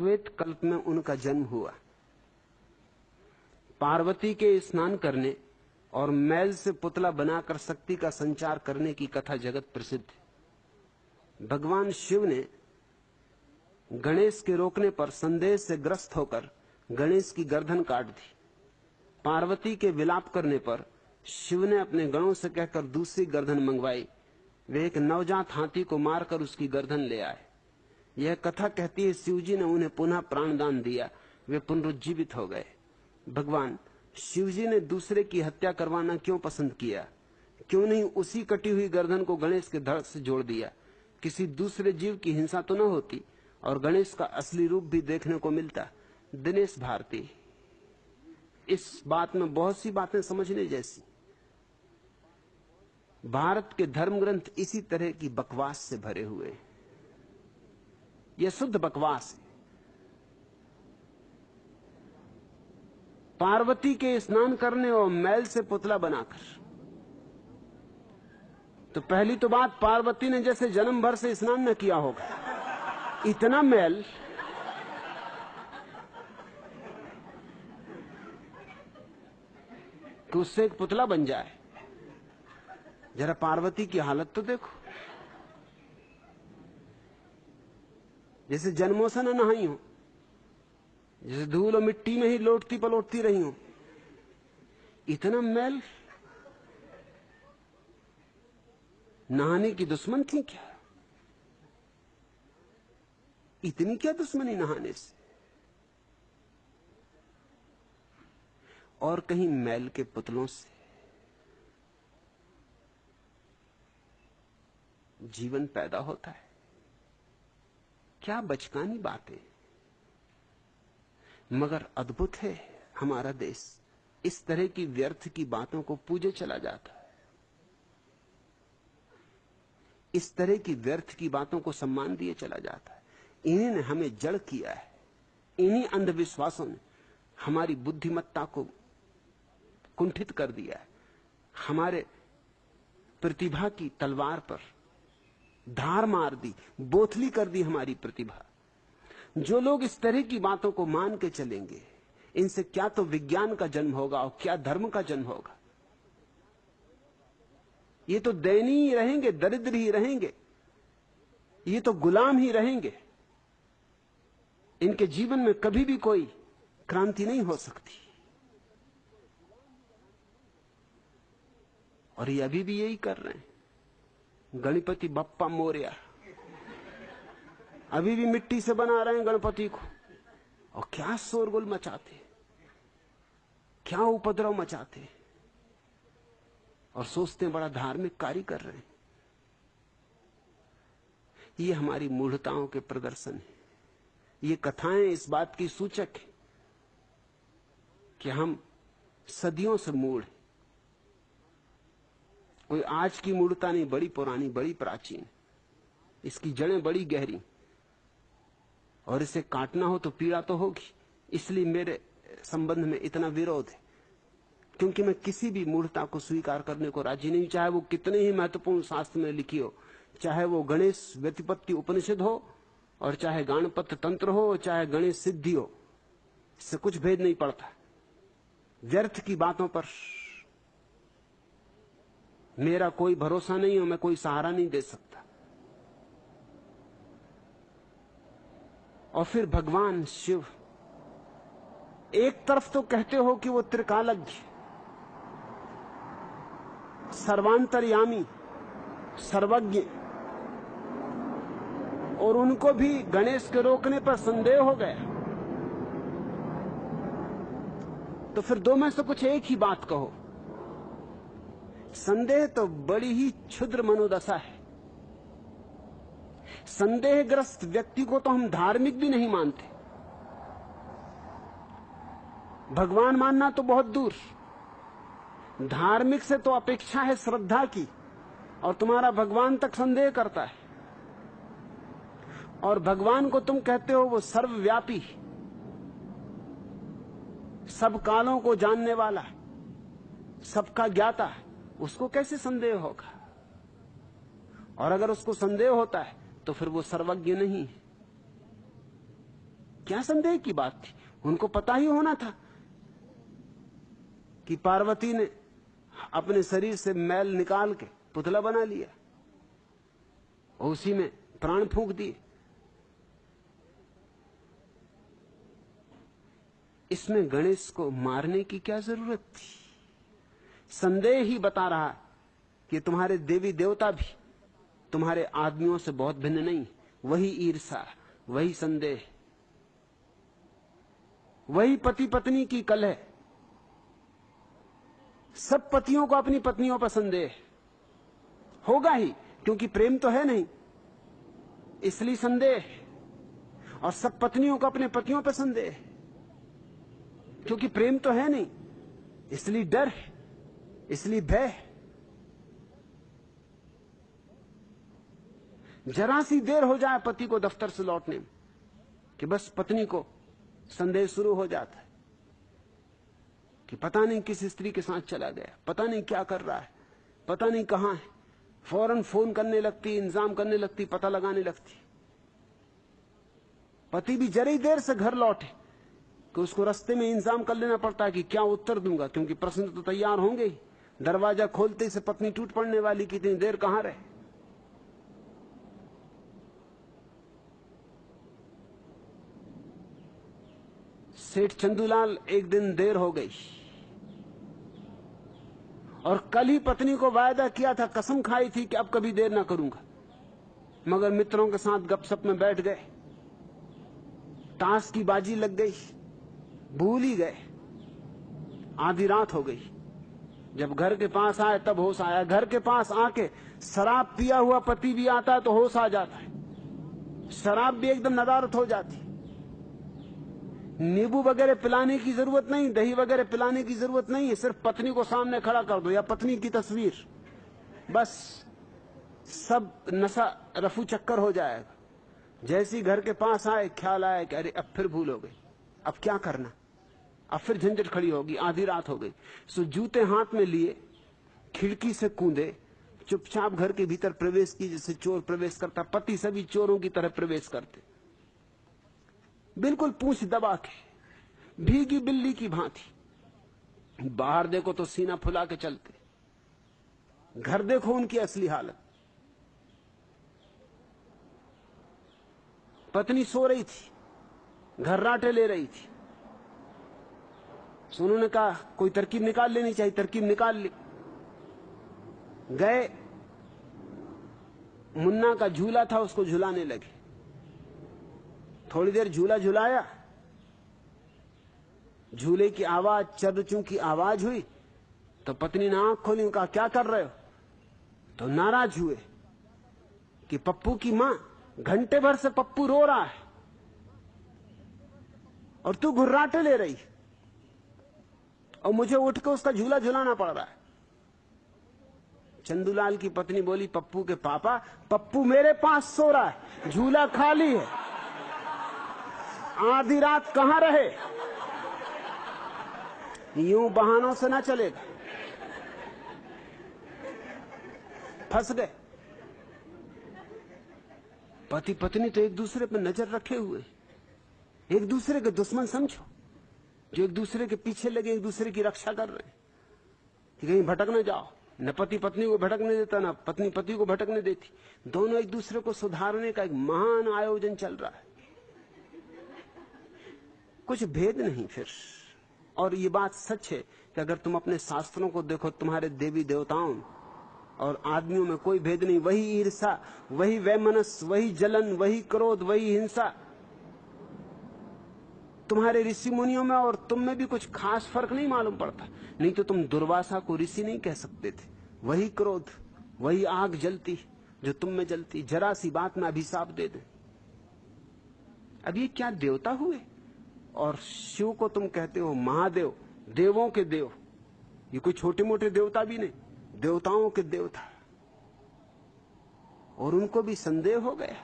श्वेत कल्प में उनका जन्म हुआ। पार्वती के स्नान करने और मैल से पुतला बनाकर शक्ति का संचार करने की कथा जगत प्रसिद्ध है। भगवान शिव ने गणेश के रोकने पर संदेह से ग्रस्त होकर गणेश की गर्दन काट दी। पार्वती के विलाप करने पर शिव ने अपने गणों से कहकर दूसरी गर्दन मंगवाई। वे एक नवजात हाथी को मारकर उसकी गर्दन ले आए। यह कथा कहती है शिवजी ने उन्हें पुनः प्राणदान दिया, वे पुनरुज्जीवित हो गए। भगवान शिवजी ने दूसरे की हत्या करवाना क्यों पसंद किया? क्यों नहीं उसी कटी हुई गर्दन को गणेश के धड़ से जोड़ दिया? किसी दूसरे जीव की हिंसा तो न होती और गणेश का असली रूप भी देखने को मिलता। दिनेश भारती, इस बात में बहुत सी बातें समझने जैसी। भारत के धर्म ग्रंथ इसी तरह की बकवास से भरे हुए हैं। यह शुद्ध बकवास है। पार्वती के स्नान करने और मैल से पुतला बनाकर, तो पहली तो बात, पार्वती ने जैसे जन्म भर से स्नान न किया होगा, इतना मैल। कि उससे एक पुतला बन जाए। जरा पार्वती की हालत तो देखो, जैसे जन्मों से न नहाई हो, जैसे धूल और मिट्टी में ही लौटती पलौटती रही हो। इतना मैल। नहाने की दुश्मन थी क्या? इतनी क्या दुश्मनी नहाने से? और कहीं मैल के पुतलों से जीवन पैदा होता है। क्या बचकानी बातें। मगर अद्भुत है हमारा देश, इस तरह की व्यर्थ की बातों को पूजे चला जाता है। इस तरह की व्यर्थ की बातों को सम्मान दिए चला जाता है। इन्हीं ने हमें जड़ किया है। इन्हीं अंधविश्वासों ने हमारी बुद्धिमत्ता को कुंठित कर दिया है। हमारे प्रतिभा की तलवार पर धार मार दी, बोथली कर दी हमारी प्रतिभा। जो लोग इस तरह की बातों को मान के चलेंगे, इनसे क्या तो विज्ञान का जन्म होगा और क्या धर्म का जन्म होगा। ये तो दयनीय ही रहेंगे, दरिद्र ही रहेंगे, ये तो गुलाम ही रहेंगे। इनके जीवन में कभी भी कोई क्रांति नहीं हो सकती। और ये अभी भी यही कर रहे हैं। गणपति बप्पा मोरया, अभी भी मिट्टी से बना रहे हैं गणपति को। और क्या शोरगुल मचाते, क्या उपद्रव मचाते, और सोचते बड़ा धार्मिक कार्य कर रहे हैं। ये हमारी मूढ़ताओं के प्रदर्शन है। ये कथाएं इस बात की सूचक है कि हम सदियों से मूढ़ हैं। कोई आज की मूढ़ता नहीं, बड़ी पुरानी, बड़ी प्राचीन। इसकी जड़ें बड़ी गहरी, और इसे काटना हो तो पीड़ा तो होगी। इसलिए मेरे संबंध में इतना विरोध है, क्योंकि मैं किसी भी मूढ़ता को स्वीकार करने को राजी नहीं, चाहे वो कितने ही महत्वपूर्ण शास्त्र में लिखी हो, चाहे वो गणेश व्यतिपत्ति उपनिषद हो, और चाहे गणपत तंत्र हो, चाहे गणेश सिद्धि हो। इससे कुछ भेद नहीं पड़ता। व्यर्थ की बातों पर मेरा कोई भरोसा नहीं हो, मैं कोई सहारा नहीं दे सकता। और फिर भगवान शिव, एक तरफ तो कहते हो कि वो त्रिकालज्ञ, सर्वांतर्यामी, सर्वज्ञ, और उनको भी गणेश के रोकने पर संदेह हो गया। तो फिर दो में से कुछ एक ही बात कहो। संदेह तो बड़ी ही क्षुद्र मनोदशा है। संदेहग्रस्त व्यक्ति को तो हम धार्मिक भी नहीं मानते। भगवान मानना तो बहुत दूर, धार्मिक से तो अपेक्षा है श्रद्धा की, और तुम्हारा भगवान तक संदेह करता है। और भगवान को तुम कहते हो वो सर्वव्यापी, सब कालों को जानने वाला, सबका ज्ञाता है, उसको कैसे संदेह होगा? और अगर उसको संदेह होता है तो फिर वो सर्वज्ञ नहीं है। क्या संदेह की बात थी? उनको पता ही होना था कि पार्वती ने अपने शरीर से मैल निकाल के पुतला बना लिया और उसी में प्राण फूंक दिए। इसमें गणेश को मारने की क्या जरूरत थी? संदेह ही बता रहा कि तुम्हारे देवी देवता भी तुम्हारे आदमियों से बहुत भिन्न नहीं। वही ईर्षा, वही संदेह, वही पति पत्नी की कलह। सब पतियों को अपनी पत्नियों पर संदेह होगा ही, क्योंकि प्रेम तो है नहीं, इसलिए संदेह। और सब पत्नियों को अपने पतियों पर संदेह, क्योंकि प्रेम तो है नहीं, इसलिए डर है, इसलिए भय है। जरा सी देर हो जाए पति को दफ्तर से लौटने में कि बस पत्नी को संदेह शुरू हो जाता है कि पता नहीं किस स्त्री के साथ चला गया, पता नहीं क्या कर रहा है, पता नहीं कहां है। फौरन फोन करने लगती, इंतजाम करने लगती, पता लगाने लगती। पति भी जरा ही देर से घर लौटे कि उसको रास्ते में इंतजाम कर लेना पड़ता है कि क्या उत्तर दूंगा, क्योंकि प्रश्न तो तैयार होंगे ही। दरवाजा खोलते से पत्नी टूट पड़ने वाली कि इतनी देर कहां रहे। सेठ चंदूलाल एक दिन देर हो गई और कल ही पत्नी को वायदा किया था, कसम खाई थी कि अब कभी देर ना करूंगा, मगर मित्रों के साथ गपशप में बैठ गए, ताश की बाजी लग गई, भूल ही गए। आधी रात हो गई। जब घर के पास आए तब होश आया। घर के पास आके शराब पिया हुआ पति भी आता है तो होश आ जाता है, शराब भी एकदम नदारत हो जाती। नींबू वगैरह पिलाने की जरूरत नहीं, दही वगैरह पिलाने की जरूरत नहीं है, सिर्फ पत्नी को सामने खड़ा कर दो या पत्नी की तस्वीर, बस सब नशा रफू चक्कर हो जाएगा। जैसी घर के पास आए ख्याल आया कि अरे अब फिर भूल हो गई, अब क्या करना, अब फिर झंझट खड़ी होगी, आधी रात हो गई। सो जूते हाथ में लिए खिड़की से कूदे, चुपचाप घर के भीतर प्रवेश की जैसे चोर प्रवेश करता। पति सभी चोरों की तरह प्रवेश करते, बिल्कुल पूंछ दबा के, भीगी बिल्ली की भांति। बाहर देखो तो सीना फुला के चलते, घर देखो उनकी असली हालत। पत्नी सो रही थी, घर्राटे ले रही थी। तो उन्होंने कहा कोई तरकीब निकाल लेनी चाहिए, तरकीब निकाल ली। गए, मुन्ना का झूला था उसको झुलाने लगे। थोड़ी देर झूला झुलाया, झूले की आवाज, चर्चू की आवाज हुई तो पत्नी ने आंख खोली, कहा क्या कर रहे हो? तो नाराज हुए कि पप्पू की मां, घंटे भर से पप्पू रो रहा है और तू घुर्राटे ले रही और मुझे उठ के उसका झूला झुलाना पड़ रहा है। चंदूलाल की पत्नी बोली, पप्पू के पापा, पप्पू मेरे पास सो रहा है, झूला खाली है, आधी रात कहां रहे? यूं बहानों से ना चलेगा। फंस गए। पति पत्नी तो एक दूसरे पर नजर रखे हुए, एक दूसरे के दुश्मन समझो, जो एक दूसरे के पीछे लगे, एक दूसरे की रक्षा कर रहे हैं कि कहीं भटक न जाओ। न पति पत्नी को भटकने देता, न पत्नी पति को भटकने देती। दोनों एक दूसरे को सुधारने का एक महान आयोजन चल रहा है, कुछ भेद नहीं फिर। और ये बात सच है कि अगर तुम अपने शास्त्रों को देखो, तुम्हारे देवी देवताओं और आदमियों में कोई भेद नहीं। वही ईर्षा, वही वैमनस, वही जलन, वही क्रोध, वही हिंसा। तुम्हारे ऋषि मुनियों में और तुम में भी कुछ खास फर्क नहीं मालूम पड़ता। नहीं तो तुम दुर्वासा को ऋषि नहीं कह सकते थे। वही क्रोध, वही आग जलती जो तुम में जलती। जरा सी बात में अभिशाप दे दें। अब ये क्या देवता हुए? और शिव को तुम कहते हो महादेव, देवों के देव। ये कोई छोटे मोटे देवता भी नहीं, देवताओं के देवता। और उनको भी संदेह हो गया।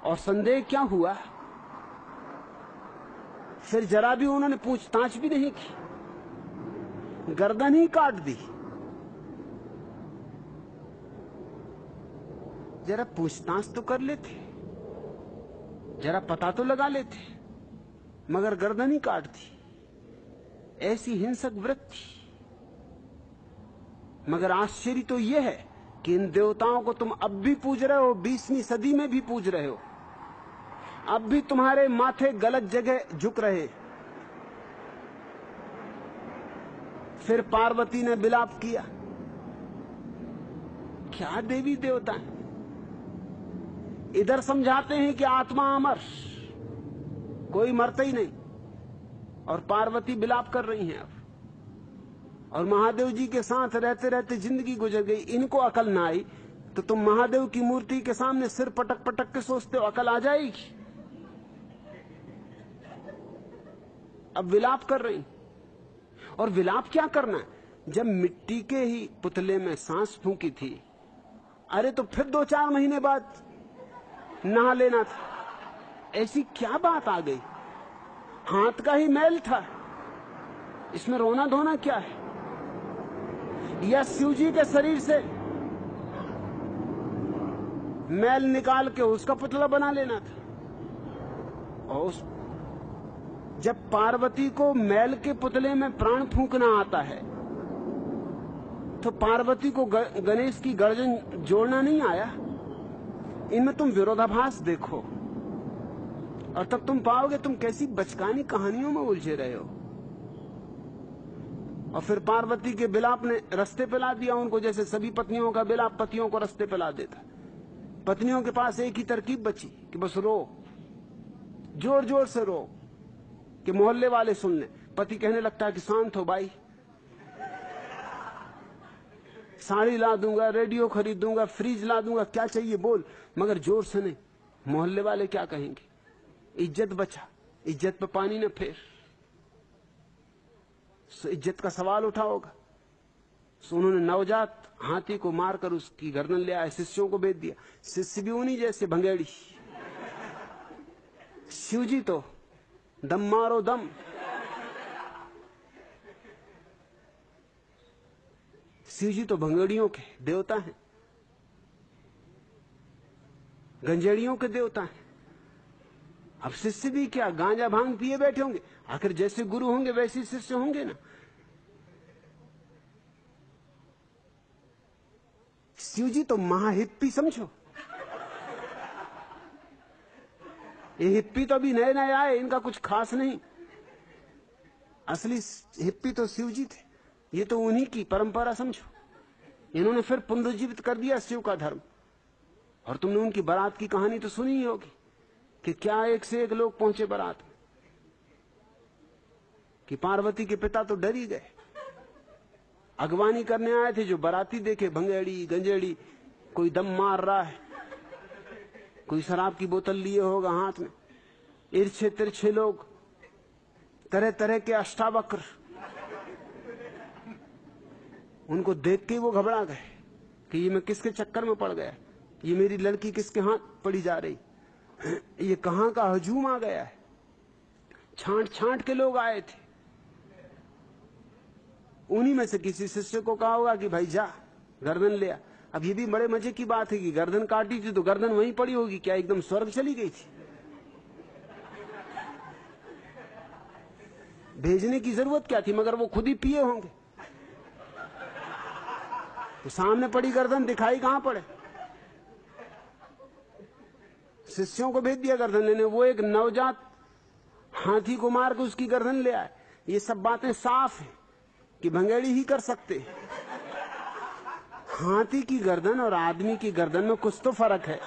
और संदेह क्या हुआ? फिर जरा भी उन्होंने पूछताछ भी नहीं की, गर्दन ही काट दी। जरा पूछताछ तो कर लेते। जरा पता तो लगा लेते, मगर गर्दन ही काट दी। ऐसी हिंसक वृत्ति। मगर आश्चर्य तो यह है कि इन देवताओं को तुम अब भी पूज रहे हो, 20वीं सदी में भी पूज रहे हो। अब भी तुम्हारे माथे गलत जगह झुक रहे। फिर पार्वती ने विलाप किया। क्या देवी देवता है, इधर समझाते हैं कि आत्मा अमर, कोई मरता ही नहीं, और पार्वती विलाप कर रही हैं अब। और महादेव जी के साथ रहते रहते जिंदगी गुजर गई। इनको अकल ना आई तो तुम महादेव की मूर्ति के सामने सिर पटक पटक के सोचते हो अकल आ जाएगी। अब विलाप कर रही। और विलाप क्या करना है, जब मिट्टी के ही पुतले में सांस फूंकी थी, अरे तो फिर 2-4 महीने बाद नहा लेना था। ऐसी क्या बात आ गई, हाथ का ही मैल था, इसमें रोना धोना क्या है। या शिव जी के शरीर से मैल निकाल के उसका पुतला बना लेना था। और जब पार्वती को मैल के पुतले में प्राण फूंकना आता है तो पार्वती को गणेश की गर्दन जोड़ना नहीं आया। इनमें तुम विरोधाभास देखो और तब तुम पाओगे तुम कैसी बचकानी कहानियों में उलझे रहे हो। और फिर पार्वती के विलाप ने रास्ते पे ला दिया उनको, जैसे सभी पत्नियों का विलाप पतियों को रास्ते पे ला देता। पत्नियों के पास एक ही तरकीब बची कि बस रो, जोर जोर से रो कि मोहल्ले वाले सुन ले। पति कहने लगता है कि शांत हो भाई, साड़ी ला दूंगा, रेडियो खरीद दूंगा, फ्रिज ला दूंगा, क्या चाहिए बोल, मगर जोर से नहीं, मोहल्ले वाले क्या कहेंगे। इज्जत बचा, इज्जत पे पानी न फेर। इज्जत का सवाल उठा होगा। सो उन्होंने नवजात हाथी को मारकर उसकी गर्दन ले आए, शिष्यों को भेज दिया। शिष्य भी उन्हीं जैसे भंगेड़ी। शिव जी तो दम मारो दम। शिव जी तो भंगेड़ियों के देवता हैं, गंजेड़ियों के देवता हैं। अब शिष्य भी क्या गांजा भांग पिए बैठे होंगे, आखिर जैसे गुरु होंगे वैसे ही शिष्य होंगे ना। शिव जी तो महाहिप्पी समझो। ये हिप्पी तो अभी नए नए आए, इनका कुछ खास नहीं। असली हिप्पी तो शिव जी थे, ये तो उन्हीं की परंपरा समझो। इन्होंने फिर पुनरुज्जीवित कर दिया शिव का धर्म। और तुमने उनकी बारात की कहानी तो सुनी ही होगी कि क्या एक से एक लोग पहुंचे बारात में, कि पार्वती के पिता तो डर ही गए। अगवानी करने आए थे, जो बाराती देखे भंगेड़ी गंजेड़ी, कोई दम मार रहा है, कोई शराब की बोतल लिए होगा हाथ में, इर्छे तिरछे लोग, तरह तरह के अष्टावक्र, उनको देख के वो घबरा गए कि ये मैं किसके चक्कर में पड़ गया, ये मेरी लड़की किसके हाथ पड़ी जा रही, ये कहां का हजूम आ गया है। छांट छांट के लोग आए थे। उन्हीं में से किसी शिष्य को कहा होगा कि भाई जा गर्दन ले आ। अब ये भी बड़े मजे की बात है कि गर्दन काटी थी तो गर्दन वहीं पड़ी होगी, क्या एकदम स्वर्ग चली गई थी? भेजने की जरूरत क्या थी, मगर वो खुद ही पिए होंगे तो सामने पड़ी गर्दन दिखाई कहां पड़े। शिष्यों को भेज दिया गर्दन लेने, वो एक नवजात हाथी को मार के उसकी गर्दन ले आए। ये सब बातें साफ है कि भंगेड़ी ही कर सकते। हाथी की गर्दन और आदमी की गर्दन में कुछ तो फर्क है।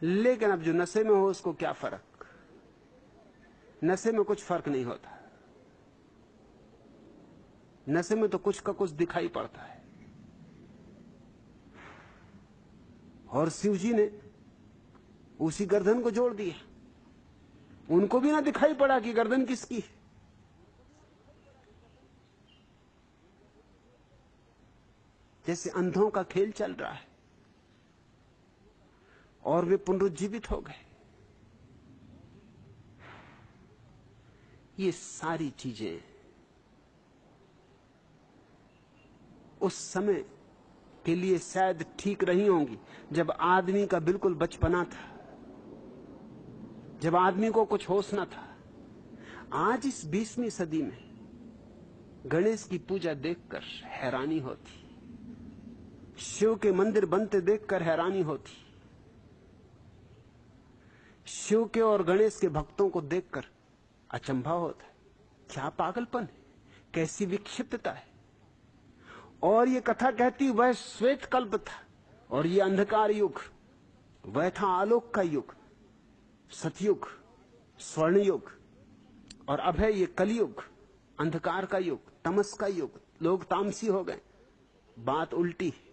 लेकिन अब जो नशे में हो उसको क्या फर्क, नशे में कुछ फर्क नहीं होता। नशे में तो कुछ का कुछ दिखाई पड़ता है। और शिव जी ने उसी गर्दन को जोड़ दिया, उनको भी ना दिखाई पड़ा कि गर्दन किसकी है। जैसे अंधों का खेल चल रहा है और वे पुनरुज्जीवित हो गए। ये सारी चीजें उस समय के लिए शायद ठीक रही होंगी जब आदमी का बिल्कुल बचपना था, जब आदमी को कुछ होश न था। आज इस 20वीं सदी में गणेश की पूजा देखकर हैरानी होती, शिव के मंदिर बनते देखकर हैरानी होती, शिव के और गणेश के भक्तों को देखकर अचंभा होता है। क्या पागलपन है, कैसी विक्षिप्तता है। और ये कथा कहती वह श्वेत कल्प था और ये अंधकार युग, वह था आलोक का युग, सतयुग, स्वर्ण युग, और अब है ये कलयुग, अंधकार का युग, तमस का युग। लोग तामसी हो गए। बात उल्टी है।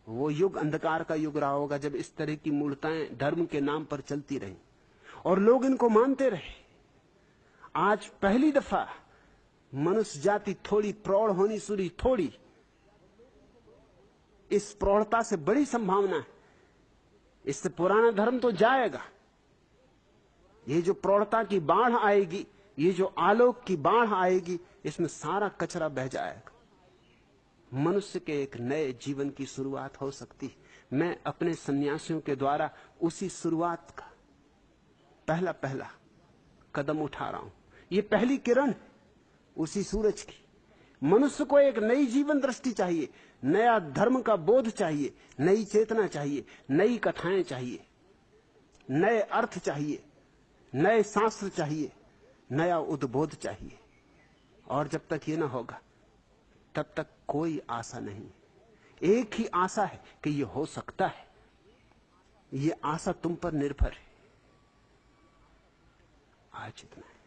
वो युग अंधकार का युग रहा होगा जब इस तरह की मूर्ताएं धर्म के नाम पर चलती रही और लोग इनको मानते रहे। आज पहली दफा मनुष्य जाति थोड़ी प्रौढ़ होनी शुरू, थोड़ी, इस प्रौढ़ता से बड़ी संभावना है, इससे पुराना धर्म तो जाएगा। ये जो प्रौढ़ता की बाढ़ आएगी, ये जो आलोक की बाढ़ आएगी, इसमें सारा कचरा बह जाएगा। मनुष्य के एक नए जीवन की शुरुआत हो सकती है। मैं अपने सन्यासियों के द्वारा उसी शुरुआत का पहला पहला कदम उठा रहा हूं। ये पहली किरण है उसी सूरज की। मनुष्य को एक नई जीवन दृष्टि चाहिए, नया धर्म का बोध चाहिए, नई चेतना चाहिए, नई कथाएं चाहिए, नए अर्थ चाहिए, नए शास्त्र चाहिए, नया उद्बोध चाहिए। और जब तक ये ना होगा तब तक कोई आशा नहीं। एक ही आशा है कि ये हो सकता है। ये आशा तुम पर निर्भर है। आज इतना है।